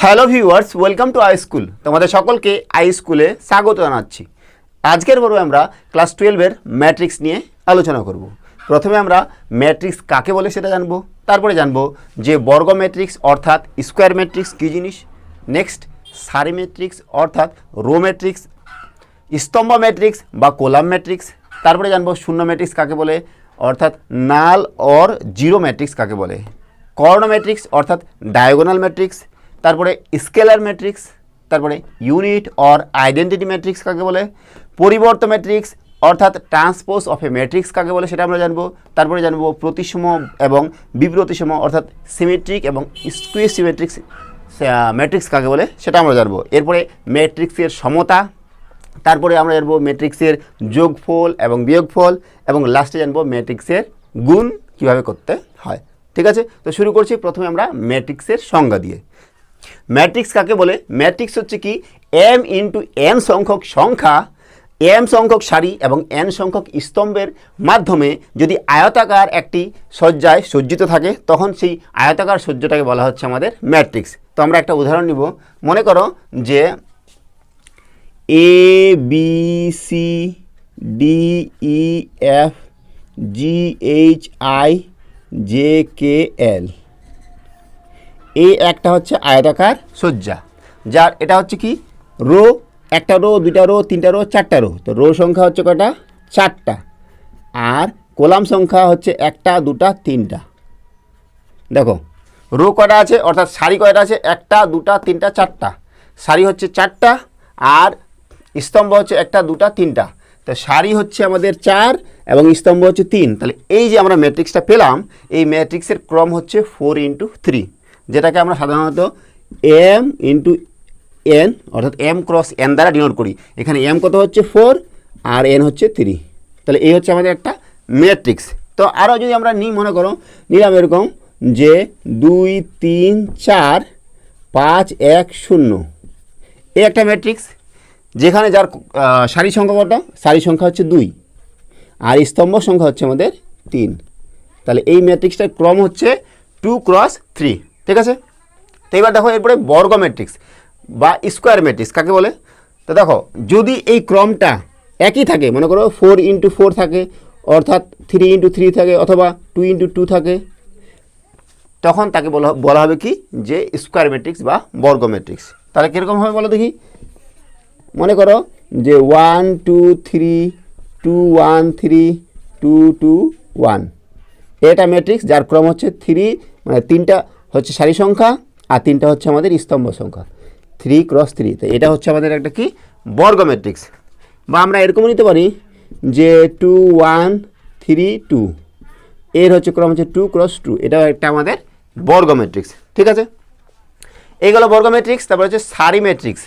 Hello viewers, welcome to I school. তোমাদের সকলকে I স্কুলে স্বাগত জানাচ্ছি। আজকের পর্বে আমরা ক্লাস 12-এর ম্যাট্রিক্স নিয়ে আলোচনা করব। প্রথমে আমরা ম্যাট্রিক্স কাকে বলে সেটা জানবো, তারপরে জানবো যে বর্গ ম্যাট্রিক্স অর্থাৎ স্কোয়ার ম্যাট্রিক্স কী জিনিস, নেক্সট সারি ম্যাট্রিক্স অর্থাৎ রো ম্যাট্রিক্স, স্তম্ভ ম্যাট্রিক্স বা কলাম ম্যাট্রিক্স, তারপরে জানবো শূন্য ম্যাট্রিক্স কাকে বলে অর্থাৎ নাল অর জিরো ম্যাট্রিক্স কাকে বলে, কর্ণ ম্যাট্রিক্স অর্থাৎ ডায়াগোনাল ম্যাট্রিক্স, তারপরে স্কেলার ম্যাট্রিক্স, তারপরে ইউনিট অর আইডেন্টিটি ম্যাট্রিক্স কাকে বলে, পরিবর্ত ম্যাট্রিক্স অর্থাৎ ট্রান্সপোজ অফ এ ম্যাট্রিক্স কাকে বলে সেটা আমরা জানবো, তারপরে জানবো প্রতিসম এবং বিপ্রতিসম অর্থাৎ সিমেট্রিক এবং স্কুইজ সিমেট্রিক্স ম্যাট্রিক্স কাকে বলে সেটা আমরা জানবো। এরপরে ম্যাট্রিক্সের সমতা, তারপরে আমরা জানবো ম্যাট্রিক্সের যোগফল এবং বিয়োগফল, এবং লাস্টে জানবো ম্যাট্রিক্সের গুণ কীভাবে করতে হয়। ঠিক আছে, তো শুরু করছি প্রথমে আমরা ম্যাট্রিক্সের সংজ্ঞা দিয়ে। ম্যাট্রিক্স কাকে বলে? ম্যাট্রিক্স হচ্ছে কি m ইন্টু n সংখ্যক সংখ্যা, m সংখ্যক সারি এবং n সংখ্যক স্তম্ভের মাধ্যমে যদি আয়তাকার একটি সজ্জায় সজ্জিত থাকে তখন সেই আয়তাকার সজ্জাটাকে বলা হচ্ছে আমাদের ম্যাট্রিক্স। তো আমরা একটা উদাহরণ নিব। মনে করো যে A B C D E F G H I J K L, এই একটা হচ্ছে আয়তাকার সজ্জা, যার এটা হচ্ছে কি রো, একটা রো, দুইটা রো, তিনটা রো, চারটা রো। তো রো সংখ্যা হচ্ছে কটা? চারটা। আর কলাম সংখ্যা হচ্ছে একটা, দুটা, তিনটা। দেখো রো কটা আছে অর্থাৎ সারি কয়টা আছে? একটা, দুটা, তিনটা, চারটা। সারি হচ্ছে চারটা আর স্তম্ভ হচ্ছে একটা, দুটা, তিনটা। তো সারি হচ্ছে আমাদের 4 এবং স্তম্ভ হচ্ছে 3। তাহলে এই যে আমরা ম্যাট্রিক্সটা পেলাম, এই ম্যাট্রিক্সের ক্রম হচ্ছে 4 ইন্টু 3, যেটাকে আমরা সাধারণত এম ইন্টু এন অর্থাৎ এম ক্রস এন দ্বারা ডিনোট করি। এখানে এম কত হচ্ছে 4 আর এন হচ্ছে 3। তাহলে এই হচ্ছে আমাদের একটা ম্যাট্রিক্স। তো আরও যদি আমরা নিই, মনে করো নিলাম এরকম যে 2 3 4 5 1 0, এই একটা ম্যাট্রিক্স যেখানে যার সারি সংখ্যা কত? সারি সংখ্যা হচ্ছে 2 আর স্তম্ভ সংখ্যা হচ্ছে আমাদের 3। তাহলে এই ম্যাট্রিক্সটার ক্রম হচ্ছে 2 ক্রস 3। ঠিক আছে, তো এবার দেখো এরপরে বর্গ ম্যাট্রিক্স বা স্কোয়ার ম্যাট্রিক্স কাকে বলে। তো দেখো যদি এই ক্রমটা একই থাকে, মনে করো 4 ইন্টু 4 থাকে অর্থাৎ 3 ইন্টু 3 থাকে অথবা 2 ইন্টু 2 থাকে, তখন তাকে বলা হবে কি যে স্কোয়ার ম্যাট্রিক্স বা বর্গ ম্যাট্রিক্স। তাহলে কীরকম হবে বলো দেখি। মনে করো যে 1 2 3 2 1 3 2 2 1, এটা ম্যাট্রিক্স যার ক্রম হচ্ছে 3, মানে 3টা হচ্ছে সারি সংখ্যা আর 3টা হচ্ছে আমাদের স্তম্ভ সংখ্যা, 3 ক্রস 3। তো এটা হচ্ছে আমাদের একটা কি বর্গ ম্যাট্রিক্স। বা আমরা এরকম নিতে পারি যে 2 1 3 2, এর হচ্ছে ক্রম হচ্ছে 2 ক্রস 2, এটাও একটা আমাদের বর্গ ম্যাট্রিক্স। ঠিক আছে, এইগুলো বর্গ ম্যাট্রিক্স। তারপর হচ্ছে সারি ম্যাট্রিক্স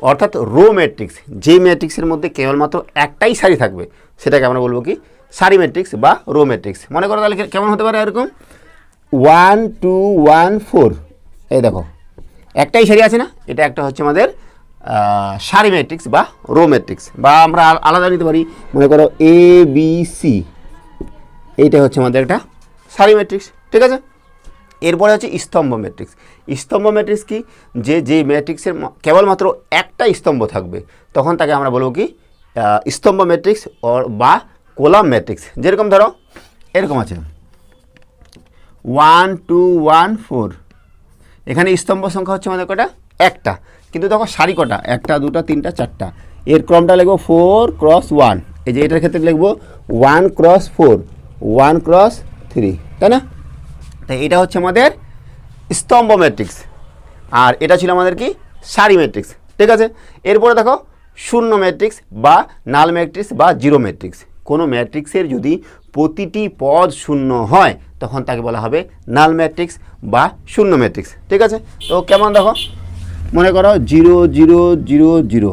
অর্থাৎ রো ম্যাট্রিক্স, যে ম্যাট্রিক্সের মধ্যে কেবলমাত্র একটাই সারি থাকবে সেটাকে আমরা বলবো কি সারি ম্যাট্রিক্স বা রো ম্যাট্রিক্স। মনে করো তাহলে কেমন হতে পারে এরকম 1 2 1 4, এই দেখো একটাই সারি আছে না, এটা একটা হচ্ছে আমাদের সারি ম্যাট্রিক্স বা রো ম্যাট্রিক্স। বা আমরা আলাদা নিতে পারি, মনে করো এ বি সি, এইটা হচ্ছে আমাদের একটা সারি ম্যাট্রিক্স। ঠিক আছে, এরপরে হচ্ছে স্তম্ভ ম্যাট্রিক্স। স্তম্ভ ম্যাট্রিক্স কি যে ম্যাট্রিক্সের কেবলমাত্র একটা স্তম্ভ থাকবে তখন তাকে আমরা বলবো কি স্তম্ভ ম্যাট্রিক্স বা কলাম ম্যাট্রিক্স। যেরকম ধরো এরকম আছে 1 2 1 4, এখানে স্তম্ভ সংখ্যা হচ্ছে আমাদের কটা? একটা, কিন্তু দেখো সারি কটা? একটা, দুটা, তিনটা, চারটা। এর ক্রমটা লিখবো 4 ক্রস 1, এই যে এটার ক্ষেত্রে লিখবো 1 ক্রস 4 1 ক্রস 3, তাই না? তাই এটা হচ্ছে আমাদের স্তম্ভ ম্যাট্রিক্স আর এটা ছিল আমাদের কি সারি ম্যাট্রিক্স। ঠিক আছে, এরপরে দেখো শূন্য ম্যাট্রিক্স বা নাল ম্যাট্রিক্স বা জিরো ম্যাট্রিক্স। কোনো ম্যাট্রিক্সের যদি প্রতিটি পদ শূন্য হয় তখন তাকে বলা হবে নাল ম্যাট্রিক্স বা শূন্য ম্যাট্রিক্স। ঠিক আছে, তো কেমন দেখো, মনে করো 0 0 0 0,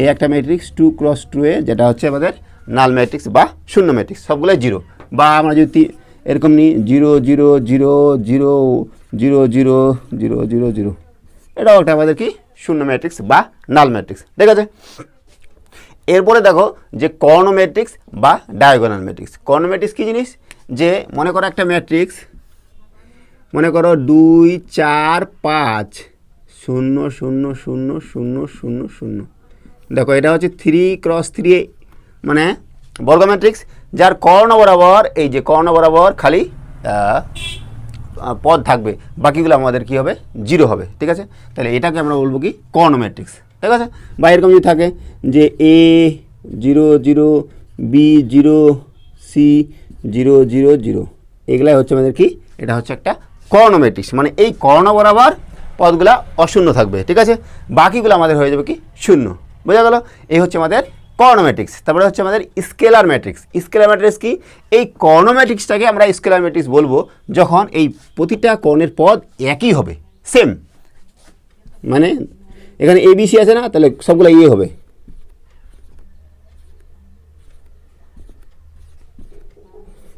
এই একটা ম্যাট্রিক্স 2 ক্রস 2 এ, যেটা হচ্ছে আমাদের নাল ম্যাট্রিক্স বা শূন্য ম্যাট্রিক্স, সবগুলোই জিরো। বা আমরা যদি এরকম নিই 0 0 0 0 0 0 0 0 0, এটাও একটা আমাদের কি শূন্য ম্যাট্রিক্স বা নাল ম্যাট্রিক্স। ঠিক আছে, এরপরে দেখো যে কর্ণ ম্যাট্রিক্স বা ডায়াগোনাল ম্যাট্রিক্স। কর্ণ ম্যাট্রিক্স কী জিনিস? যে মনে করো একটা ম্যাট্রিক্স, মনে করো 2 4 5 0 0 0 0 0 0। দেখো এটা হচ্ছে 3x3 মানে বর্গ ম্যাট্রিক্স, যার কর্ণ বরাবর এই যে কর্ণ বরাবর খালি পদ থাকবে, বাকিগুলো আমাদের কি হবে 0 হবে। ঠিক আছে, তাহলে এটাকে আমরা বলবো কি কর্ণ ম্যাট্রিক্স। ঠিক আছে, বা এরকম যদি থাকে যে A 0 0 B 0 C 0 0 0, এগুলাই হচ্ছে আমাদের কি, এটা হচ্ছে একটা কর্ণ ম্যাট্রিক্স, মানে এই কর্ণ বরাবর পদগুলা অশূন্য থাকবে। ঠিক আছে, বাকিগুলো আমাদের হয়ে যাবে কি শূন্য। বোঝা গেল? এই হচ্ছে আমাদের কর্ণ ম্যাট্রিক্স। তারপরে হচ্ছে আমাদের স্কেলার ম্যাট্রিক্স। স্কেলার ম্যাট্রিক্স কি? এই কর্ণ ম্যাট্রিক্সটাকে আমরা স্কেলার ম্যাট্রিক্স বলবো যখন এই প্রতিটা কর্ণের পদ একই হবে, সেম। মানে এখানে ABC আছে না, তাহলে সবগুলো ইয়ে হবে।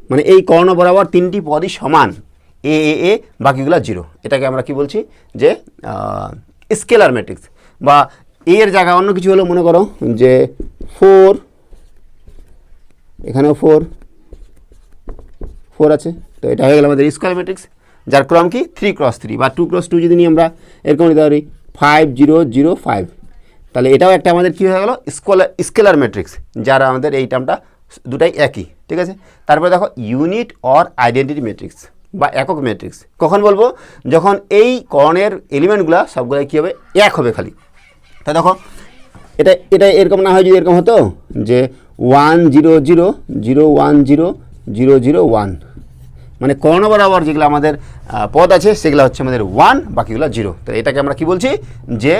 মানে এই কর্ণ বরাবর তিনটি পদই সমান, এ এ এ, বাকিগুলো 0। এটাকে আমরা কি বলছি যে স্কেলার ম্যাট্রিক্স। বা এর জায়গায় অন্য কিছু হলো, মনে করো যে 4, এখানেও 4 আছে, তো এটা হয়ে গেল আমাদের স্কোয়ার ম্যাট্রিক্স, যার ক্রম কি 3x3 বা 2x2 যদি নিই আমরা, এরকম নিতে পারি 5 0 0 5। তাহলে এটাও একটা আমাদের কী হয়ে গেল স্কেলার ম্যাট্রিক্স, যার আমাদের এই টার্মটা দুটাই একই। ঠিক আছে, তারপরে দেখো ইউনিট অর আইডেন্টিটি ম্যাট্রিক্স বা একক ম্যাট্রিক্স কখন বলবো? যখন এই কর্ণের এলিমেন্টগুলো সবগুলো কী হবে, এক হবে খালি। তা দেখো এটা এটা এরকম না হয়, যদি এরকম হতো যে 1 0 0 0 1 0 0 0 1, মানে কর্ণ বরাবর যেগুলো আমাদের পদ আছে সেগুলো হচ্ছে আমাদের 1, বাকিগুলো 0। তো এটাকে আমরা কি বলছি যে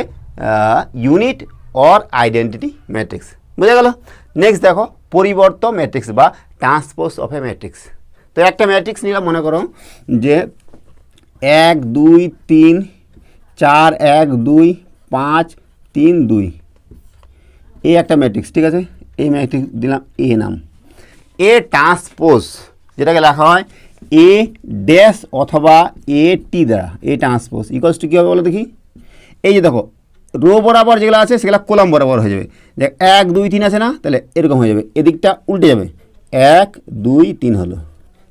ইউনিট অর আইডেন্টিটি ম্যাট্রিক্স। বুঝা গেল? নেক্সট দেখো পরিবর্ত ম্যাট্রিক্স বা ট্রান্সপোজ অফ এ ম্যাট্রিক্স। তো একটা ম্যাট্রিক্স নিলাম, মনে করো যে 1 2 3 4 1 2 5 3 2, এই একটা ম্যাট্রিক্স। ঠিক আছে, এই ম্যাট্রিক্স দিলাম এ নাম। এ ট্রান্সপোজ যেটাকে লেখা হয় এ ড্যাশ অথবা এ টি দ্বারা, এ ট্রান্সপোজ ইকুয়ালস টু কী হবে বলো দেখি? এই যে দেখো রো বরাবর যেগুলো আছে সেগুলো কলাম বরাবর হয়ে যাবে। দেখ 1 2 3 আছে না, তাহলে এরকম হয়ে যাবে, এদিকটা উল্টে যাবে, 1 2 3 হলো।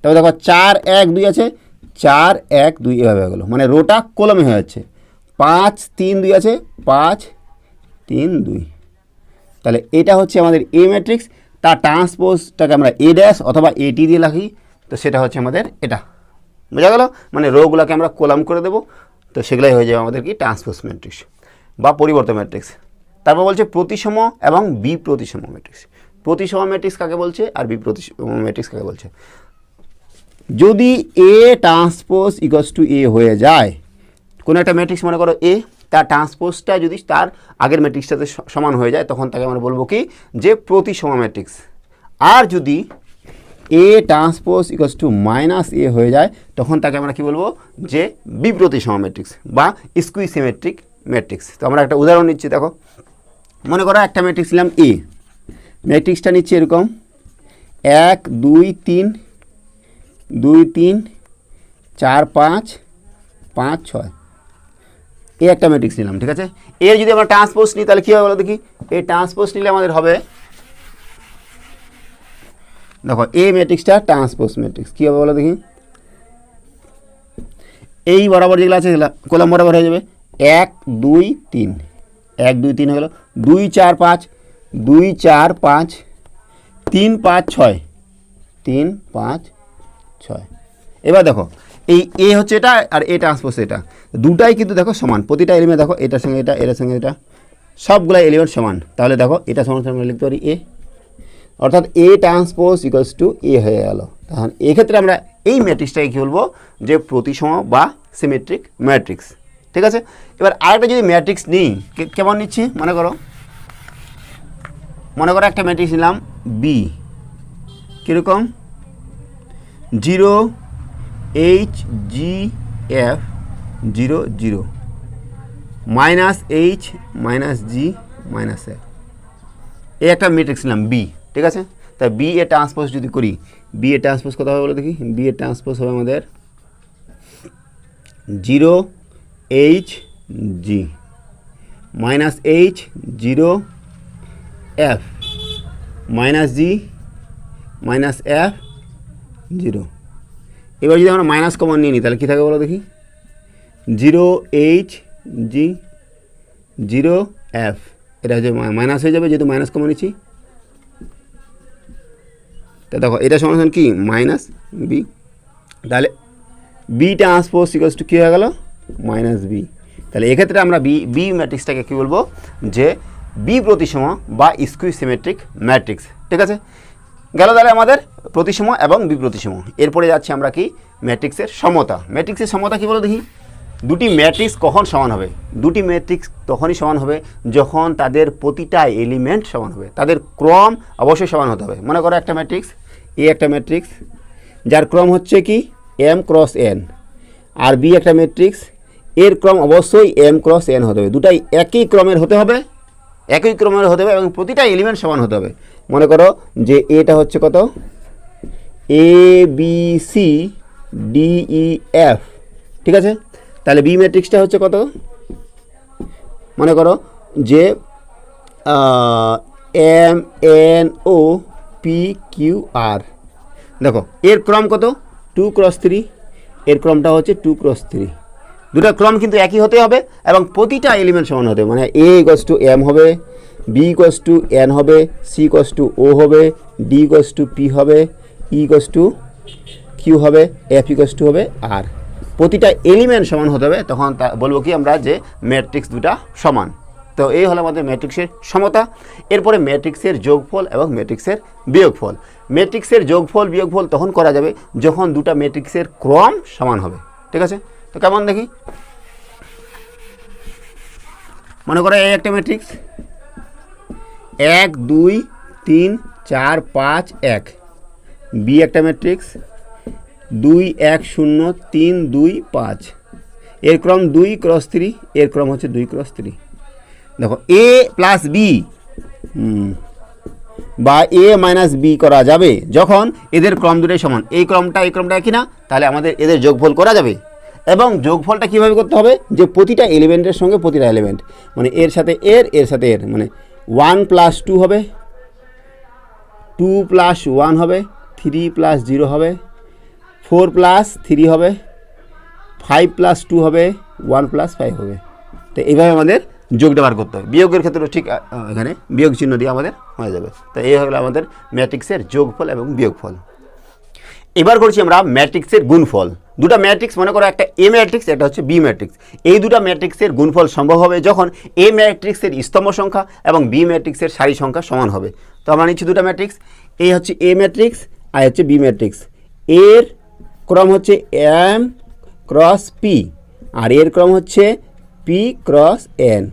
তারপর দেখো 4 1 2 আছে, 4 1 2 এভাবে হয়ে গেলো, মানে রোটা কলমে হয়ে যাচ্ছে। 5 3 2 আছে, 5 3 2। তাহলে এটা হচ্ছে আমাদের এ ম্যাট্রিক্স, তার ট্রান্সপোজটাকে আমরা এ ড্যাশ অথবা এটি দিয়ে লিখি, তো সেটা হচ্ছে আমাদের এটা। বোঝা গেল? মানে রোগুলোকে আমরা কলাম করে দেবো, তো সেগুলাই হয়ে যাবে আমাদের কি ট্রান্সপোজ ম্যাট্রিক্স বা পরিবর্তন ম্যাট্রিক্স। তারপর বলছে প্রতিসম এবং বিপ্রতিসম ম্যাট্রিক্স। প্রতিসম ম্যাট্রিক্স কাকে বলছে আর বিপ্রতিসম ম্যাট্রিক্স কাকে বলছে? যদি এ ট্রান্সপোজ ইকুয়ালস টু এ হয়ে যায়, কোনো একটা ম্যাট্রিক্স মনে করো এ, তার ট্রান্সপোজটা যদি তার আগের ম্যাট্রিক্সটাতে সমান হয়ে যায়, তখন তাকে আমরা বলবো কি যে প্রতিসম ম্যাট্রিক্স। আর যদি A transpose equals to minus A হয়ে যায়, তখন তাকে আমরা কি বলবো যে বিপ্রতিসম ম্যাট্রিক্স বা স্কুইসিমেট্রিক ম্যাট্রিক্স। তো আমরা একটা উদাহরণ নিচ্ছি, দেখো মনে করো একটা ম্যাট্রিক্স নিলাম এ, ম্যাট্রিক্সটা নিচ্ছি এরকম 1 2 3 2 3 4 5 5 6, এই একটা ম্যাট্রিক্স নিলাম। ঠিক আছে, এর যদি আমরা ট্রান্সপোজ নিই তাহলে কী হবে বলো দেখি? এই ট্রান্সপোজ নিলে আমাদের হবে, দেখো এ ম্যাট্রিক্সটা ট্রান্সপোজ ম্যাট্রিক্স কী হবে বলো দেখি? এই বরাবর যেগুলো আছে সেগুলো কলাম বরাবর হয়ে যাবে, 1 2 3 1 2 3 হয়ে গেলো, 2 4 5 2 4 5 3 5 6 3 5 6। এবার দেখো এই এ হচ্ছে এটা আর এ ট্রান্সপোজ এটা, দুটাই কিন্তু দেখো সমান, প্রতিটা এলিমেন্ট দেখো এটার সঙ্গে এটা, এটার সঙ্গে এটা, সবগুলো এলিমেন্ট সমান। তাহলে দেখো এটা সমান সমান লিখতে পারি এ, অর্থাৎ এ ট্রান্সপোজ ইকুয়ালস টু এ হয়ে গেল। তখন এক্ষেত্রে আমরা এই ম্যাট্রিক্সটাকে কী বলবো যে প্রতিসম বা সিমেট্রিক ম্যাট্রিক্স। ঠিক আছে, এবার আরেকটা যদি ম্যাট্রিক্স নিই, কেমন নিচ্ছি মনে করো একটা ম্যাট্রিক্স নিলাম বি, কীরকম 0 H G F 0 0 minus H minus G minus F, এই একটা ম্যাট্রিক্স নিলাম বি। ঠিক আছে, তাই বি এ ট্রান্সপোজ যদি করি, বি এ ট্রান্সপোজ কত হবে বলে দেখি? বি এ ট্রান্সপোজ হবে আমাদের 0 H G minus H 0 F minus G minus F 0। এবার যদি আমরা মাইনাস কমন নিয়ে নিই তাহলে কী থাকে বলো দেখি? 0 H G জিরো এফ, এটা হচ্ছে মাইনাস হয়ে যাবে যেহেতু মাইনাস কমন নিচ্ছি। তা দেখো এটা সমান কি মাইনাস বি, তাহলে বি ট্রান্সপোজ ইকুয়ালস টু কী হয়ে গেল মাইনাস বি। তাহলে এক্ষেত্রে আমরা বি ম্যাট্রিক্সটাকে কী বলবো যে বি প্রতিসম বা স্কুই সিমেট্রিক ম্যাট্রিক্স। ঠিক আছে, গেল তাহলে আমাদের প্রতিসম এবং বি প্রতিসম। এরপরে যাচ্ছি আমরা কি ম্যাট্রিক্সের সমতা। ম্যাট্রিক্সের সমতা কী বলো দেখি, দুটি ম্যাট্রিক্স কখন সমান হবে? দুটি ম্যাট্রিক্স তখনই সমান হবে যখন তাদের প্রতিটা এলিমেন্ট সমান হবে, তাদের ক্রম অবশ্যই সমান হতে হবে। মনে করো একটা ম্যাট্রিক্স এ, একটা ম্যাট্রিক্স যার ক্রম হচ্ছে কি এম ক্রস এন, আর বি একটা ম্যাট্রিক্স এর ক্রম অবশ্যই এম ক্রস এন হতে হবে। দুটাই একই ক্রমের হতে হবে, একই ক্রমের হতে হবে এবং প্রতিটা এলিমেন্ট সমান হতে হবে। মনে করো যে এটা হচ্ছে কত A B C D E F, ঠিক আছে। তাহলে বি ম্যাট্রিক্সটা হচ্ছে কত, মনে করো যে M N O P Q R. দেখো এর ক্রম কত 2x3, এর ক্রমটা হচ্ছে 2x3। দুটো ক্রম কিন্তু একই হতে হবে এবং প্রতিটা এলিমেন্ট সমান হতে হবে। মানে এ ইকুয়ালস টু এম হবে, বি ইকুয়ালস টু এন হবে, সি ইকুয়ালস টু ও হবে, ডি ইকুয়ালস টু পি হবে, ই ইকুয়ালস টু কিউ হবে, এফ ইকুয়ালস টু হবে আর। প্রতিটা এলিমেন্ট সমান হতে হবে, তখন বলবো কি আমরা যে ম্যাট্রিক্স দুটা সমান। তো এই হলো আমাদের ম্যাট্রিক্সের সমতা। এরপরে ম্যাট্রিক্সের যোগফল এবং ম্যাট্রিক্সের বিয়োগফল। ম্যাট্রিক্সের যোগফল বিয়োগফল তখন করা যাবে যখন দুটা ম্যাট্রিক্সের ক্রম সমান হবে। ঠিক আছে, তো কেমন দেখি, মনে করো এই একটা ম্যাট্রিক্স 1 2 3 4 5 1, বি একটা ম্যাট্রিক্স 2 1 0 3 2 5, এর ক্রম 2x3, এর ক্রম হচ্ছে 2x3। দেখো এ প্লাস বি বা এ মাইনাস বি করা যাবে যখন এদের ক্রম দুটোই সমান। এই ক্রমটা একই না, তাহলে আমাদের এদের যোগফল করা যাবে। এবং যোগফলটা কীভাবে করতে হবে, যে প্রতিটা এলিমেন্টের সঙ্গে প্রতিটা এলিমেন্ট, মানে এর সাথে এর সাথে এর, মানে 1 + 2 হবে, 2 + 1 হবে, 3 + 0 হবে, 4 + 3 হবে, 5 + 2 হবে, 1 + 5 হবে। তো এইভাবে আমাদের যোগটা বার করতে হবে। বিয়োগের ক্ষেত্রে ঠিক এখানে বিয়োগ চিহ্ন দিয়ে আমাদের হয়ে যাবে। তো এই হলো আমাদের ম্যাট্রিক্সের যোগফল এবং বিয়োগফল। এবার করছি আমরা ম্যাট্রিক্সের গুণফল। দুটো ম্যাট্রিক্স, মনে করো একটা এ ম্যাট্রিক্স, একটা হচ্ছে বি ম্যাট্রিক্স। এই দুটো ম্যাট্রিক্সের গুণফল সম্ভব হবে যখন এ ম্যাট্রিক্সের স্তম্ভ সংখ্যা এবং বি ম্যাট্রিক্সের সারি সংখ্যা সমান হবে। তো আমরা নিচ্ছি দুটো ম্যাট্রিক্স, এই হচ্ছে এ ম্যাট্রিক্স আর হচ্ছে বি ম্যাট্রিক্স। এর ক্রম হচ্ছে এম ক্রস পি আর এর ক্রম হচ্ছে পি ক্রস এন।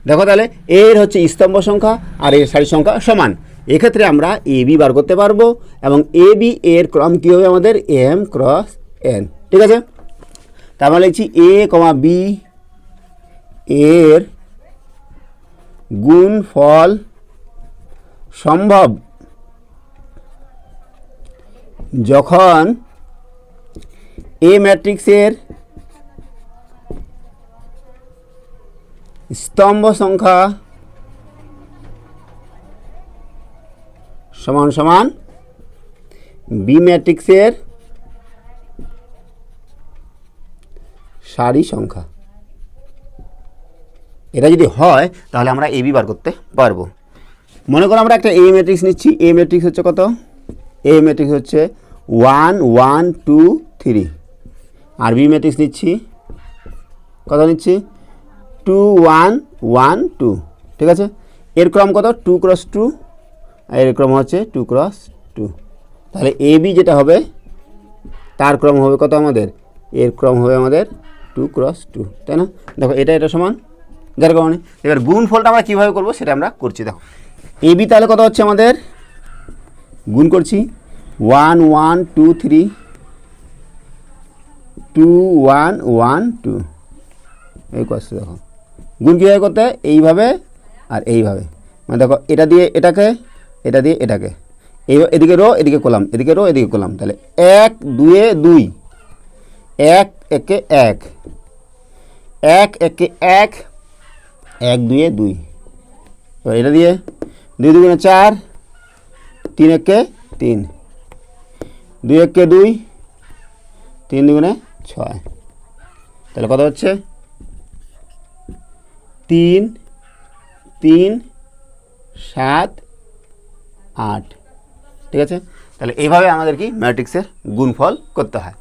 দেখো তাহলে এর হচ্ছে স্তম্ভ সংখ্যা আর এর সারি সংখ্যা সমান। এক্ষেত্রে আমরা এ বি বার করতে পারবো এবং এ বি এর ক্রম কী হবে আমাদের এম ক্রস এন। ঠিক আছে, তারপরে লিখছি এ কমা বি এর গুণফল সম্ভব যখন এ ম্যাট্রিক্সের স্তম্ভ সংখ্যা সমান সমান বি ম্যাট্রিক্সের সারি সংখ্যা। এটা যদি হয় তাহলে আমরা এ বি বার করতে পারবো। মনে করো আমরা একটা এ ম্যাট্রিক্স নিচ্ছি, এ ম্যাট্রিক্স হচ্ছে কত, এ ম্যাট্রিক্স হচ্ছে 1 1 2 3, আর বি ম্যাট্রিক্স নিচ্ছি কত, নিচ্ছি 2 1 1 2। ঠিক আছে, এর ক্রম কত 2x2 আর এর ক্রম হচ্ছে 2x2। তাহলে এ বি যেটা হবে তার ক্রম হবে কত আমাদের, এর ক্রম হবে আমাদের 2x2, তাই না? দেখো এটা সমান, যার কারণে এবার গুণফলটা আমরা কীভাবে করবো সেটা আমরা করছি। দেখো এ বি তাহলে কত হচ্ছে আমাদের, গুণ করছি 1 1 2 3 2 1 1 2, এই করছি। দেখো গুণ কীভাবে করতে হয়, এইভাবে আর এইভাবে, মানে দেখো এটা দিয়ে এটাকে, এটা দিয়ে এটাকে, এই এদিকে রো এদিকে কলাম, এদিকে রো এদিকে কলাম। তাহলে 1 2 2, 1 1 1, 1 1 1, 1 2 2। এবার এটা দিয়ে 2 2 4, 3 1 3, 2 1 2, 3 2 6। তাহলে কত হচ্ছে 3 3 7 8, ঠিক আছে। তাহলে এইভাবে আমাদের কি ম্যাট্রিক্সের গুণফল করতে হয়।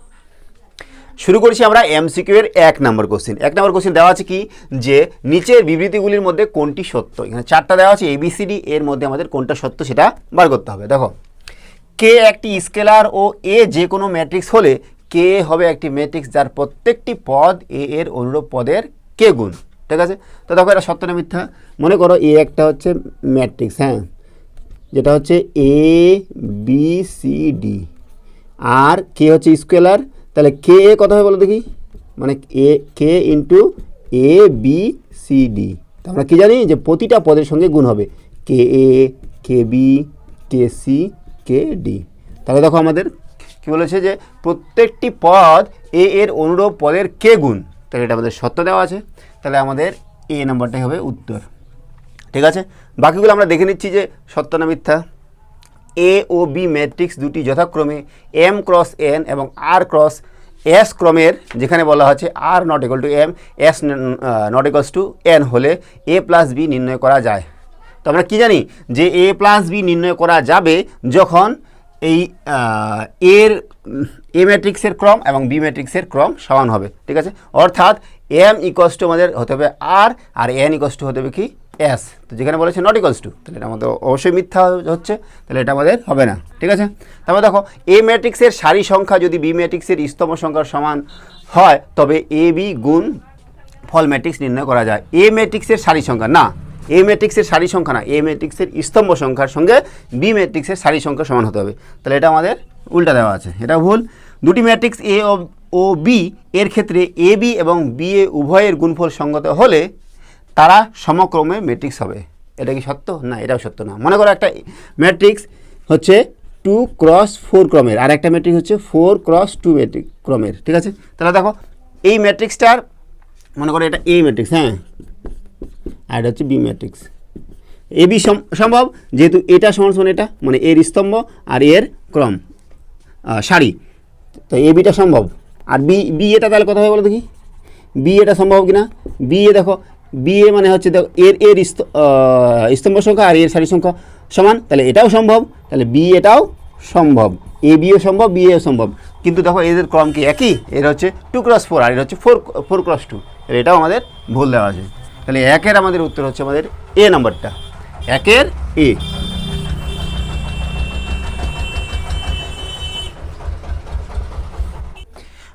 শুরু করছি আমরা এমসিকিউ এর 1 নম্বর কোশ্চেন। 1 নম্বর কোশ্চেন দেওয়া আছে কি, যে নিচের বিবৃতিগুলির মধ্যে কোনটি সত্য। এখানে 4টা দেওয়া আছে ABCD, এর মধ্যে আমাদের কোনটা সত্য সেটা বার করতে হবে। দেখো, কে একটি স্কেলার ও এ যে কোনো ম্যাট্রিক্স হলে কে হবে একটি ম্যাট্রিক্স যার প্রত্যেকটি পদ এ এর অনুরূপ পদের কে গুণ, ঠিক আছে। তো দেখো এটা সত্য না মিথ্যা। মনে করো এ একটা হচ্ছে ম্যাট্রিক্স, হ্যাঁ, যেটা হচ্ছে ABCD, আর কে হচ্ছে স্কেলার, তাহলে কে কত হবে বলো দেখি, মানে কে ইন্টু ABCD। তো আমরা কী জানি যে প্রতিটা পদের সঙ্গে গুণ হবে, KA KB KC KD। তাহলে দেখো আমাদের কী বলেছে যে প্রত্যেকটি পদ এ এর অনুরূপ পদের কে গুণ, তাহলে এটা আমাদের সত্য দেওয়া আছে। তাহলে আমাদের এ নাম্বারটাই হবে উত্তর, ঠিক আছে। বাকিগুলো আমরা দেখে নিচ্ছি যে সত্য না মিথ্যা। এ ও বি ম্যাট্রিক্স দুটি যথাক্রমে M × N এবং R × S ক্রমের, যেখানে বলা হচ্ছে R ≠ M, S ≠ N হলে A + B নির্ণয় করা যায়। তো আমরা কী জানি যে A + B নির্ণয় করা যাবে যখন এই এর এ ম্যাট্রিক্সের ক্রম এবং বি ম্যাট্রিক্সের ক্রম সমান হবে, ঠিক আছে। অর্থাৎ M = আমাদের হতে হবে R, আর N = হতে হবে কি S। তো যেখানে বলেছে নট ইকুয়ালস টু, তাহলে এটা আমাদের অবশ্যই মিথ্যা হচ্ছে, তাহলে এটা আমাদের হবে না, ঠিক আছে। তারপর দেখো, এ ম্যাট্রিক্সের সারি সংখ্যা যদি বি ম্যাট্রিক্সের স্তম্ভ সংখ্যার সমান হয় তবে AB গুণ ফল ম্যাট্রিক্স নির্ণয় করা যায়। এ ম্যাট্রিক্সের সারি সংখ্যা না, এ ম্যাট্রিক্সের সারি সংখ্যা না, এ ম্যাট্রিক্সের স্তম্ভ সংখ্যার সঙ্গে বি ম্যাট্রিক্সের সারি সংখ্যা সমান হতে হবে। তাহলে এটা আমাদের উল্টা দেওয়া আছে, এটা ভুল। দুটি ম্যাট্রিক্স এ ও বি এর ক্ষেত্রে AB এবং BA উভয়ের গুণফল সঙ্গত হলে তারা সমক্রমে ম্যাট্রিক্স হবে। এটা কি সত্য? না, এটাও সত্য না। মনে করো একটা ম্যাট্রিক্স হচ্ছে 2 × 4 ক্রমের, আর একটা ম্যাট্রিক্স হচ্ছে 4 × 2 ম্যাট্রিক্স ক্রমের, ঠিক আছে। তাহলে দেখো এই ম্যাট্রিক্সটার, মনে করো এটা A ম্যাট্রিক্স, হ্যাঁ, আর এটা হচ্ছে B ম্যাট্রিক্স। AB সম্ভব, যেহেতু এটা সমান এটা, মানে এর স্তম্ভ আর এর ক্রম সারি, তো ABটা সম্ভব। আর BA তাহলে কথা হবে বলো দেখি, BA সম্ভব কিনা। BA দেখো, BA মানে হচ্ছে দেখো এর স্তম্ভ সংখ্যা আর এর সারি সংখ্যা সমান, তাহলে এটাও সম্ভব, তাহলে BAটাও সম্ভব, ABও সম্ভব, BAও সম্ভব। কিন্তু দেখো এদের ক্রম কি একই, এর হচ্ছে 2 × 4 আর এর হচ্ছে 4 × 2, এটাও আমাদের ভুল দেওয়া আছে। তাহলে 1-এর আমাদের উত্তর হচ্ছে আমাদের A নাম্বারটা, 1-এর A।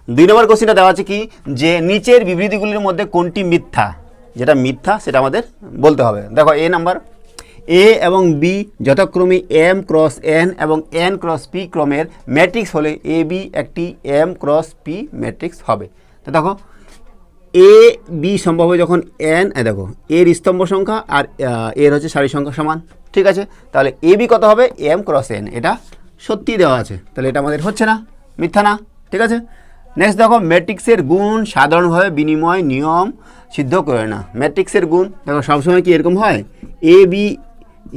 দুই নম্বর কোশ্চেনটা দেওয়া আছে কি, যে নিচের বিবৃতিগুলির মধ্যে কোনটি মিথ্যা, যেটা মিথ্যা সেটা আমাদের বলতে হবে। দেখো A নাম্বার, A এবং B যথাক্রমে M × N এবং N × P ক্রমের ম্যাট্রিক্স হলে AB একটি M × P ম্যাট্রিক্স হবে। তো দেখো AB সম্ভব হয় যখন N, দেখো এর স্তম্ভ সংখ্যা আর এর হচ্ছে সারি সংখ্যা সমান, ঠিক আছে। তাহলে AB কত হবে, M × N, এটা সত্যি দেওয়া আছে, তাহলে এটা আমাদের হচ্ছে না, মিথ্যা না, ঠিক আছে। নেক্সট দেখো, ম্যাট্রিক্সের গুণ সাধারণভাবে বিনিময় নিয়ম সিদ্ধ করে না। ম্যাট্রিক্সের গুণ দেখো সবসময় কি এরকম হয়, AB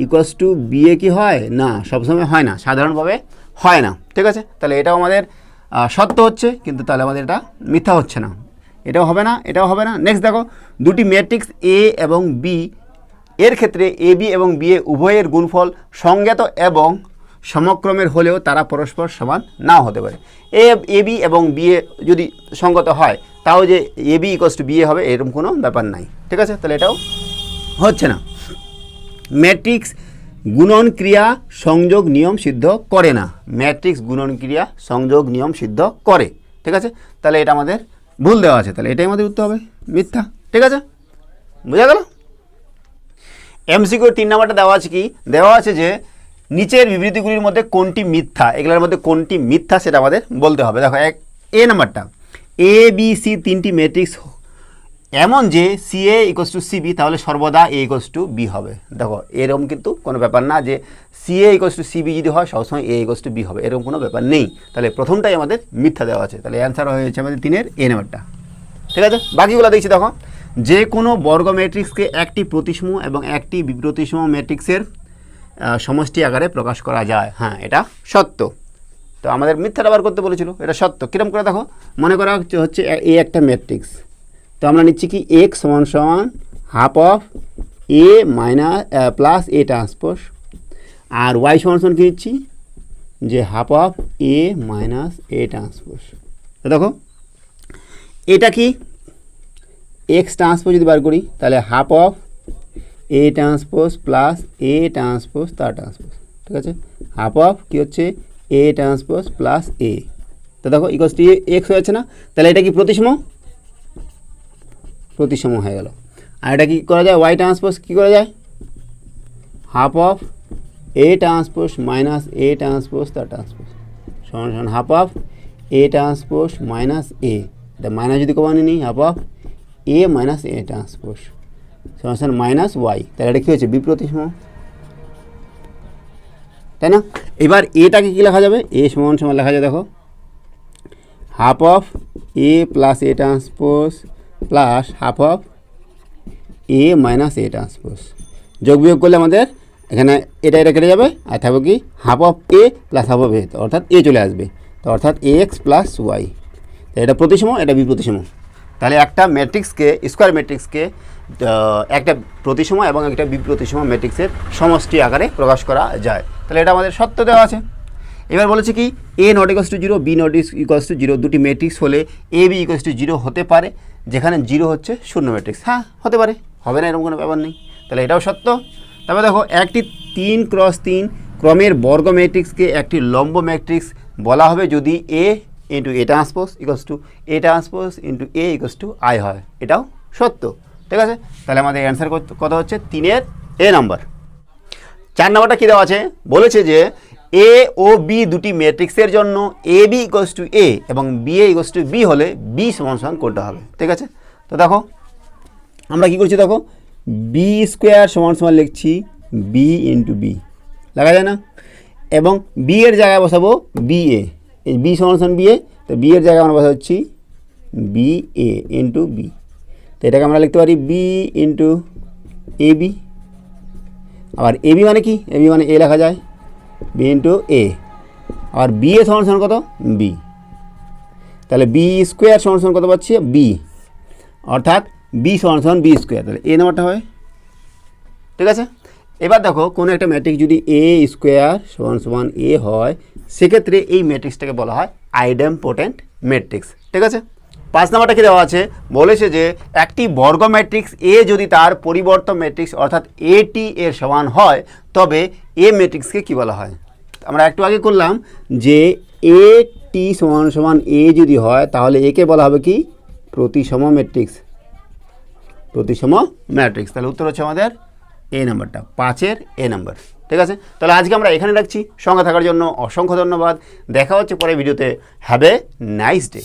= BA কি হয় না, সবসময় হয় না, সাধারণভাবে হয় না, ঠিক আছে। তাহলে এটাও আমাদের সত্য হচ্ছে, কিন্তু তাহলে আমাদের এটা মিথ্যা হচ্ছে না, এটাও হবে না, এটাও হবে না। নেক্সট দেখো, দুটি ম্যাট্রিক্স A এবং B এর ক্ষেত্রে AB এবং BA উভয়ের গুণফল সংজ্ঞাত এবং সমক্রমের হলেও তারা পরস্পর সমান নাও হতে পারে। AB এবং BA যদি সঙ্গত হয় তাও যে AB = BA হবে এরকম কোনো ব্যাপার নাই, ঠিক আছে। তাহলে এটাও হচ্ছে না। ম্যাট্রিক্স গুণন ক্রিয়া সংযোগ নিয়ম সিদ্ধ করে না, ম্যাট্রিক্স গুণন ক্রিয়া সংযোগ নিয়ম সিদ্ধ করে, ঠিক আছে। তাহলে এটা আমাদের ভুল দেওয়া আছে, তাহলে এটাই আমাদের উত্তর হবে মিথ্যা, ঠিক আছে, বোঝা গেল। MCQ 3 নাম্বারটা দেওয়া আছে কি, দেওয়া আছে যে নিচের বিবৃতিগুলির মধ্যে কোনটি মিথ্যা, এগুলোর মধ্যে কোনটি মিথ্যা সেটা আমাদের বলতে হবে। দেখো A নাম্বারটা, ABC তিনটি ম্যাট্রিক্স এমন যে CA = CB, তাহলে সর্বদা A = B হবে। দেখো এরকম কিন্তু কোনো ব্যাপার না যে CA = CB যদি হয় সবসময় A = B হবে, এরকম কোনো ব্যাপার নেই। তাহলে প্রথমটাই আমাদের মিথ্যা দেওয়া আছে, তাহলে অ্যান্সার হয়েছে আমাদের 3-এর A নাম্বারটা, ঠিক আছে। বাকিগুলো দেখছি, দেখো যে কোনো বর্গ ম্যাট্রিক্সকে একটি প্রতিসম এবং একটি বিপ্রতিসম ম্যাট্রিক্সের সমষ্টি আকারে প্রকাশ করা যায়, হ্যাঁ এটা সত্য। তো আমাদের মিথ্যাটা বার করতে বলেছিল, এটা সত্য। কীরকম করে দেখো, মনে করা হচ্ছে A একটা ম্যাট্রিক্স, তো আমরা নিচ্ছি কি x = ½ A minus plus A transpose, আর ওয়াই সমান সমান কী দিচ্ছি যে half of A minus A transpose. দেখো এটা কি এক্স ট্রান্সপোজ যদি বার করি তাহলে half of A transpose plus A transpose তার ট্রান্সপোজ, ঠিক আছে, হাফ অফ কী হচ্ছে এ ট্রান্সপোজ প্লাস এ। তো দেখো ইকুয়ালস টু এক্স হয়ে যাচ্ছে না, তাহলে এটা কি প্রতিসম, প্রতিসম হয়ে গেল। আর এটা কি করা যায়, ওয়াই ট্রান্সপোজ কী করা যায়, half of A transpose minus A transpose তার ট্রান্সপোজ সমান সমান half of A transpose minus A, এটা মাইনাস যদি কমানি নিই half of A minus A transpose সমান সমান মাইনাস ওয়াই, তাহলে এটা কী হচ্ছে বিপ্রতিসম, তাই না। এবার এটাকে কী লেখা যাবে, এ সমান সমান লেখা যায় দেখো half of A plus A transpose plus half of A minus A transpose, যোগ বিয়োগ করলে আমাদের এখানে এটা কেটে যাবে আর থাকবে কি half of A plus half of A, অর্থাৎ এ চলে আসবে, তো অর্থাৎ এ এক্স প্লাস ওয়াই। এটা প্রতিসম, এটা বিপ্রতিসম। তাহলে একটা ম্যাট্রিক্সকে, স্কোয়ার ম্যাট্রিক্সকে একটা প্রতিসম এবং একটা বিপ্রতিসম ম্যাট্রিক্সের সমষ্টি আকারে প্রকাশ করা যায়। তাহলে এটা আমাদের সত্য দেওয়া আছে। এবার বলেছে কি A not equals to zero, B not equals to zero, দুটি ম্যাট্রিক্স হলে A B equals to zero হতে পারে, যেখানে জিরো হচ্ছে শূন্য ম্যাট্রিক্স। হ্যাঁ হতে পারে, হবে না এরকম কোনো ব্যাপার নেই, তাহলে এটাও সত্য। তারপরে দেখো একটি 3x3 ক্রমের বর্গ ম্যাট্রিক্সকে একটি লম্ব ম্যাট্রিক্স বলা হবে যদি A into A transpose equals to A transpose into A equals to I হয়, এটাও সত্য, ঠিক আছে। তাহলে আমাদের অ্যান্সার কত হচ্ছে 3-এর এ নাম্বার। 4 নাম্বারটা কী দেওয়া আছে, বলেছে যে এ ও বি দুটি ম্যাট্রিক্সের জন্য A B equals to A এবং B A equals to B হলে বি সমান সমান কোনটা হবে, ঠিক আছে। তো দেখো আমরা কী করছি, দেখো বি স্কোয়ার সমান সমান লিখছি বি ইন্টু বি, লেখা যায় না, এবং বি এর জায়গায় বসাবো বি এ, এই বি সমান সমান বি এ, তো বি এর জায়গায় আমরা বসাচ্ছি বি এ ইন্টু বি, তো এটাকে আমরা লিখতে পারি বি ইন্টু এ বি। আবার এ বি মানে কি, এ বি মানে এ লেখা যায় B into A, R B A সমান সমান কত বি, তাহলে বি স্কোয়ার সমান সমান কত পাচ্ছি বি, অর্থাৎ বি সমান সমান বি স্কোয়ার, তাহলে এ নাম্বারটা হয়, ঠিক আছে। এবার দেখো কোনো একটা ম্যাট্রিক্স যদি এ স্কোয়ার সমান সমান এ হয়, সেক্ষেত্রে এই ম্যাট্রিক্সটাকে বলা হয় আইডেমপোটেন্ট ম্যাট্রিক্স, ঠিক আছে। 5 নাম্বারটা কি দেওয়া আছে, বলেছে যে একটি বর্গ ম্যাট্রিক্স এ যদি তার পরিবর্ত ম্যাট্রিক্স অর্থাৎ এটি এর সমান হয় তবে এ ম্যাট্রিক্সকে কী বলা হয়। আমরা একটু আগে করলাম যে এ টি সমান সমান এ যদি হয় তাহলে একে বলা হবে কি প্রতিসম ম্যাট্রিক্স, প্রতিসম ম্যাট্রিক্স। তাহলে উত্তর হচ্ছে আমাদের এ নাম্বারটা, 5-এর এ নাম্বার, ঠিক আছে। তাহলে আজকে আমরা এখানে রাখছি, সঙ্গে থাকার জন্য অসংখ্য ধন্যবাদ। দেখা হচ্ছে পরের ভিডিওতে। Have a nice day.